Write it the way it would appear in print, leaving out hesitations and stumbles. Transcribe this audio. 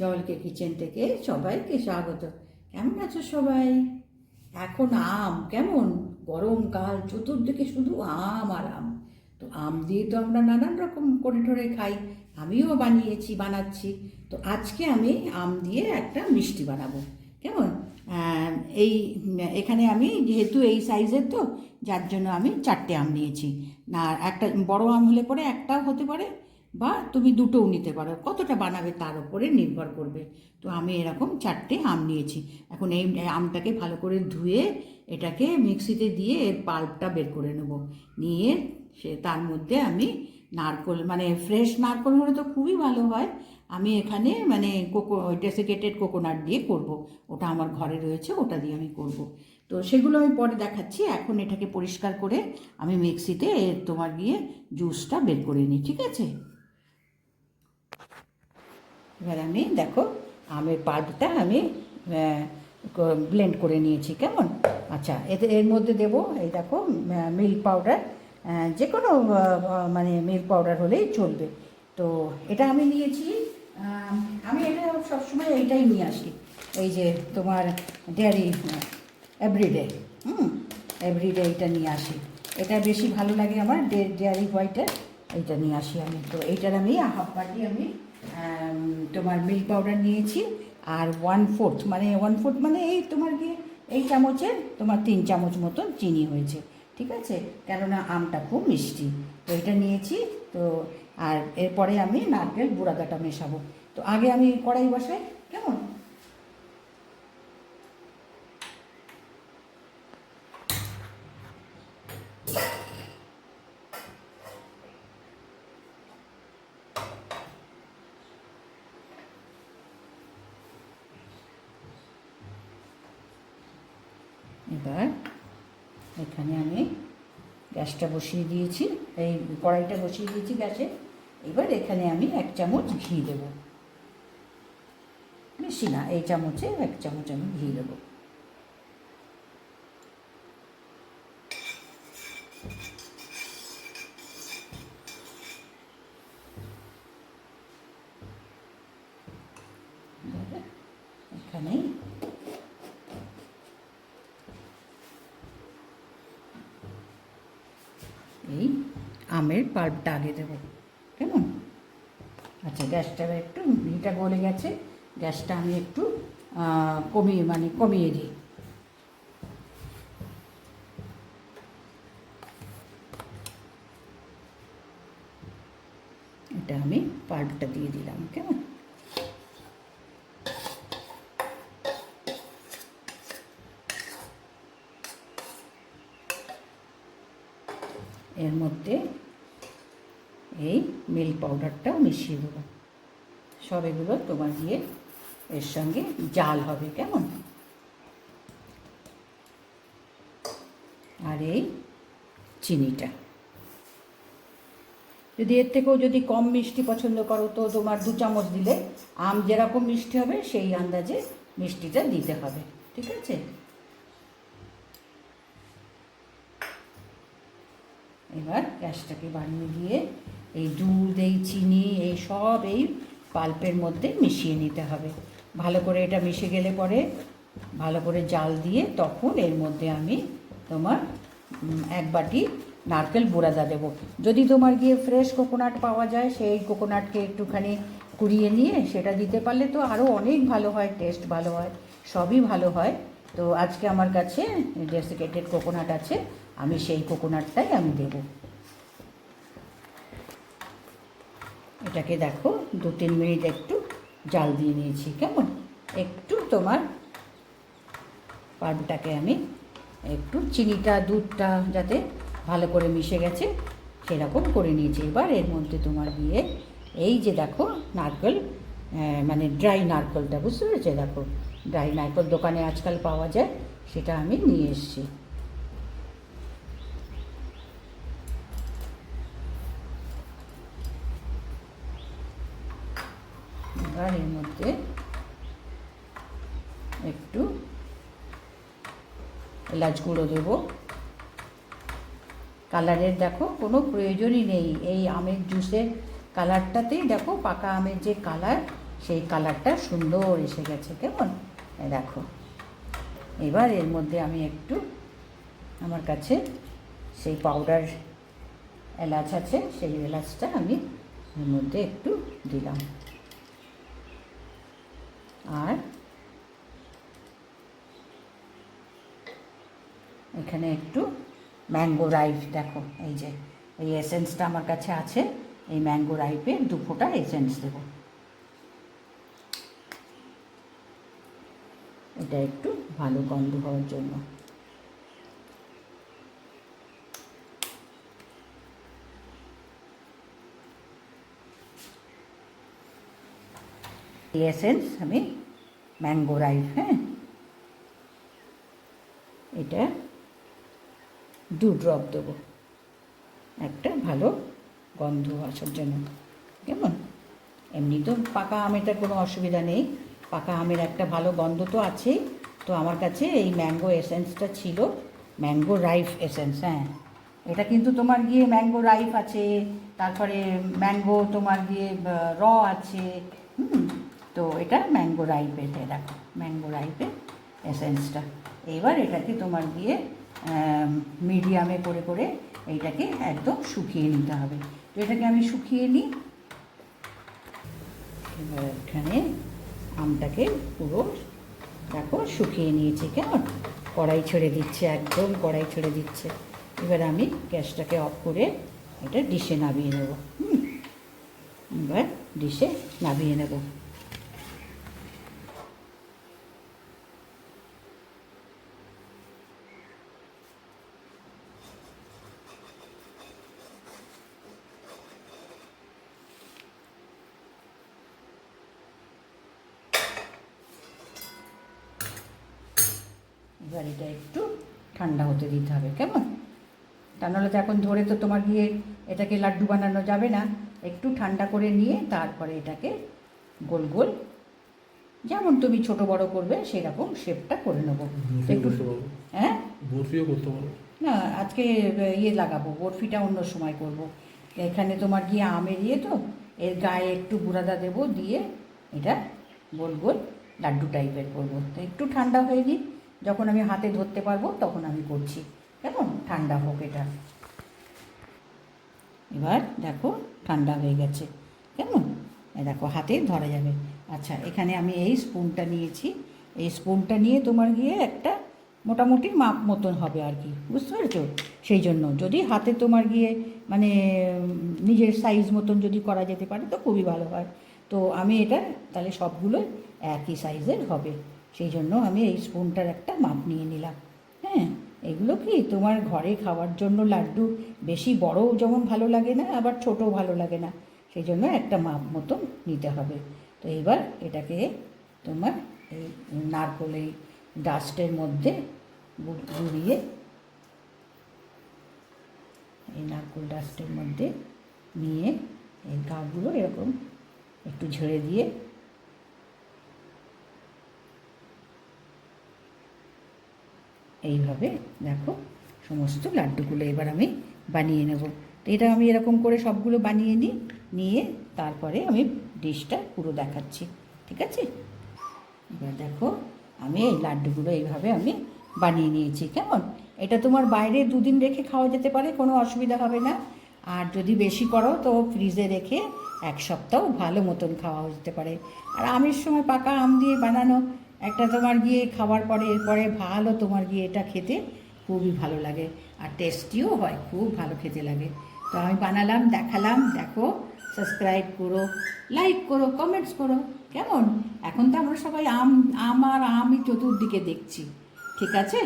জলকে কিচেন থেকে সবাইকে স্বাগত। কেমন আছো সবাই? এখন আম কেমন, গরমকাল, চতুর্দিকে শুধু আম আর আম। তো আম দিয়ে তো আমরা নানান রকম করে ঠরে খাই, আমিও বানাচ্ছি। তো আজকে আমি আম দিয়ে একটা মিষ্টি বানাবো। কেমন? এই এখানে আমি যেহেতু এই সাইজের, তো যার জন্য আমি 4টে আম নিয়েছি। না, একটা বড় আম হলে পরে একটাও হতে পারে, বা তুমি দুটোও নিতে পারো, কতটা বানাবে তার উপরে নির্ভর করবে। তো আমি এরকম 4টে আম নিয়েছি। এখন এই আমটাকে ভালো করে ধুয়ে এটাকে মিক্সিতে দিয়ে এর পাল্পটা বের করে নেব। নিয়ে তার মধ্যে আমি নারকোল, মানে ফ্রেশ নারকোল হলে তো খুবই ভালো হয়। আমি এখানে মানে ডেসিকেটেড কোকোনাট দিয়ে করব। ওটা আমার ঘরে রয়েছে, ওটা দিয়ে আমি করব। তো সেগুলো আমি পরে দেখাচ্ছি। এখন এটাকে পরিষ্কার করে আমি মিক্সিতে তোমার গিয়ে জুসটা বের করে নিই, ঠিক আছে? এবার আমি দেখো আমের পাল্পটা আমি ব্লেন্ড করে নিয়েছি। কেমন? আচ্ছা, এর মধ্যে দেবো এই দেখো মিল্ক পাউডার, যে কোনো মানে মিল্ক পাউডার হলেই চলবে। তো এটা আমি নিয়েছি, আমি এটা সবসময় এইটাই নিয়ে আসি, এই যে তোমার ডেয়ারি এভরিডে, এভরিডে এইটা নিয়ে আসি। এটা বেশি ভালো লাগে আমার, ডেয়ারি হোয়াইটের এইটা নিয়ে আসি আমি। তো এইটার আমি হাফ বাটি আমি তোমার মিল্ক পাউডার নিয়েছি, আর 1/4 মানে এই তোমার গিয়ে এই চামচে তোমার 3 চামচ মতন চিনি হয়েছে, ঠিক আছে? কেননা আমটা খুব মিষ্টি। তো এটা নিয়েছি। তো আর এরপরে আমি নারকেল বুড়াদাটা মেশাবো। তো আগে আমি কড়াই বসাই। কেমন? এবার এখানে আমি গ্যাসটা বসিয়ে দিয়েছি, এই কড়াইটা বসিয়ে দিয়েছি গ্যাসে। এবার এখানে আমি 1 চামচ ঘি দেবো, বেশি না, এই চামচে 1 চামচ আমি ঘি দেবো। এখানে এই আমের পাল্পটা আগে দেবো। কেমন? আচ্ছা, গ্যাসটা একটু, ঘিটা গলে গেছে, গ্যাসটা আমি একটু কমিয়ে দিই। এটা আমি পাল্পটা দিয়ে দিলাম। কেমন? এর মধ্যে এই মিল্ক পাউডারটাও মিশিয়ে দেবো। সব এগুলো তোমার দিয়ে এর সঙ্গে জাল হবে। কেমন? আর এই চিনিটা, যদি এর থেকেও যদি কম মিষ্টি পছন্দ করো তো তোমার 2 চামচ দিলে, আম যেরকম মিষ্টি হবে সেই আন্দাজে মিষ্টিটা দিতে হবে, ঠিক আছে? এবার গ্যাসটাকে বাড়িয়ে দিয়ে এই দুধ, এই চিনি, এই সব এই পাল্পের মধ্যে মিশিয়ে নিতে হবে। ভালো করে এটা মিশে গেলে পরে ভালো করে জাল দিয়ে তখন এর মধ্যে আমি তোমার 1 বাটি নারকেল বুড়াদা দেবো। যদি তোমার গিয়ে ফ্রেশ কোকোনাট পাওয়া যায়, সেই কোকোনাটকে একটুখানি কুড়িয়ে নিয়ে সেটা দিতে পারলে তো আরও অনেক ভালো হয়, টেস্ট ভালো হয়, সবই ভালো হয়। তো আজকে আমার কাছে ডেসিকেটেড কোকোনাট আছে, আমি সেই কোকোনাটটাই আমি দেবো। এটাকে দেখো 2-3 মিনিট একটু জাল দিয়ে নিয়েছি। কেমন? একটু তোমার পাল্পটাকে আমি একটু চিনিটা, দুধটা যাতে ভালো করে মিশে গেছে সেরকম করে নিয়েছি। এবার এর মধ্যে তোমার দিয়ে এই যে দেখো নারকেল, মানে ড্রাই নারকেলটা, বুঝতে পেরেছো? দেখো ড্রাই নারকেল দোকানে আজকাল পাওয়া যায়, সেটা আমি নিয়ে এসেছি। এবার এর মধ্যে একটু এলাচ গুঁড়ো দেবো। কালারের দেখো কোনো প্রয়োজনই নেই, এই আমের জুসের কালারটাতেই দেখো পাকা আমের যে কালার সেই কালারটা সুন্দর এসে গেছে, কেমন? দেখো, এবার এর মধ্যে আমি একটু, আমার কাছে সেই পাউডার এলাচ আছে, সেই এলাচটা আমি এর মধ্যে একটু দিলাম। আর এখানে একটু ম্যাঙ্গো রাইপ, দেখো এই যে এই এসেন্সটা আমার কাছে আছে, এই ম্যাঙ্গো রাইপে 2 ফোঁটা এসেন্স দেবো। এটা একটু ভালো গন্ধ হওয়ার জন্য। এই এসেন্স আমি ম্যাঙ্গো রাইপ, হ্যাঁ, এটা 2 ড্রপ দেবো, একটা ভালো গন্ধ আসার জন্য, কেমন? এমনি তো পাকা আমেরটা কোনো অসুবিধা নেই, পাকা আমের একটা ভালো গন্ধ তো আছেই। তো আমার কাছে এই ম্যাঙ্গো এসেন্সটা ছিল, ম্যাঙ্গো রাইপ এসেন্স, হ্যাঁ, এটা কিন্তু তোমার গিয়ে ম্যাঙ্গো রাইপ আছে, তারপরে ম্যাঙ্গো তোমার গিয়ে র আছে, তো এটা ম্যাঙ্গো রাইপের, দেখো ম্যাঙ্গো রাইপের এসেন্সটা। এবার এটাকে তোমার গিয়ে মিডিয়ামে করে করে এইটাকে একদম শুকিয়ে নিতে হবে। তো এটাকে আমি শুকিয়ে নিই। এবার এখানে আমটাকে পুরো দেখো শুকিয়ে নিয়েছি, কেমন? কড়াই ছেড়ে দিচ্ছে, একদম কড়াই ছেড়ে দিচ্ছে। এবার আমি গ্যাসটাকে অফ করে এটা ডিশে নামিয়ে নেব। এবার ডিশে নামিয়ে নেব। এবার এটা একটু ঠান্ডা হতে দিতে হবে, কেমন? তা নাহলে তো এখন ধরে তো তোমার গিয়ে এটাকে লাড্ডু বানানো যাবে না। একটু ঠান্ডা করে নিয়ে তারপরে এটাকে গোল গোল, যেমন তুমি ছোট বড় করবে সেরকম শেপটা করে নেবো। একটু, হ্যাঁ, বরফিও করতে পারো না, আজকে ইয়ে লাগাবো, বরফিটা অন্য সময় করব। এখানে তোমার গিয়ে আমের ইয়ে তো, এর গায়ে একটু বুড়াদা দেবো, দিয়ে এটা গোল গোল লাড্ডু টাইপের করবো। তো একটু ঠান্ডা হয়ে নিই, যখন আমি হাতে ধরতে পারবো তখন আমি করছি, কেমন? ঠান্ডা হোক এটা। এবার দেখো ঠান্ডা হয়ে গেছে, কেমন? দেখো হাতে ধরা যাবে। আচ্ছা, এখানে আমি এই স্পুনটা নিয়েছি, এই স্পুনটা নিয়ে তোমার গিয়ে একটা মোটামুটি মাপ মতন হবে আর কি, বুঝতে পেরেছো? সেই জন্য যদি হাতে তোমার গিয়ে মানে নিজের সাইজ মতন যদি করা যেতে পারে তো খুবই ভালো হয়। তো আমি এটা তাহলে সবগুলো একই সাইজের হবে, সেই জন্য আমি এই স্পুনটার একটা মাপ নিয়ে নিলাম। হ্যাঁ, এগুলো কি তোমার ঘরে খাওয়ার জন্য লাড্ডু বেশি বড়ও যেমন ভালো লাগে না, আবার ছোটও ভালো লাগে না, সেই জন্য একটা মাপ মতন নিতে হবে। তো এবার এটাকে তোমার এই নারকোল এই ডাস্টের মধ্যে গুঁড়িয়ে, এই নারকোল ডাস্টের মধ্যে নিয়ে এই গাগুলো এরকম একটু ঝেড়ে দিয়ে এইভাবে দেখো সমস্ত লাড্ডুগুলো এবার আমি বানিয়ে নেব। তো এটা আমি এরকম করে সবগুলো বানিয়ে নিয়ে তারপরে আমি ডিশটা পুরো দেখাচ্ছি, ঠিক আছে? এবার দেখো আমি এই লাড্ডুগুলো এইভাবে আমি বানিয়ে নিয়েছি, কেমন? এটা তোমার বাইরে 2 দিন রেখে খাওয়া যেতে পারে, কোনো অসুবিধা হবে না। আর যদি বেশি করো তো ফ্রিজে রেখে 1 সপ্তাহ ভালো মতন খাওয়া যেতে পারে। আর আমের সময় পাকা আম দিয়ে বানানো একটা তোমার গিয়ে খাওয়ার পরে এরপরে ভালো তোমার গিয়ে এটা খেতে খুবই ভালো লাগে, আর টেস্টিও হয়, খুব ভালো খেতে লাগে। তো আমি বানালাম, দেখালাম, দেখো, সাবস্ক্রাইব করো, লাইক করো, কমেন্টস করো, কেমন? এখন তো আমরা সবাই আম আর আমই চতুর্দিকে দেখছি, ঠিক আছে?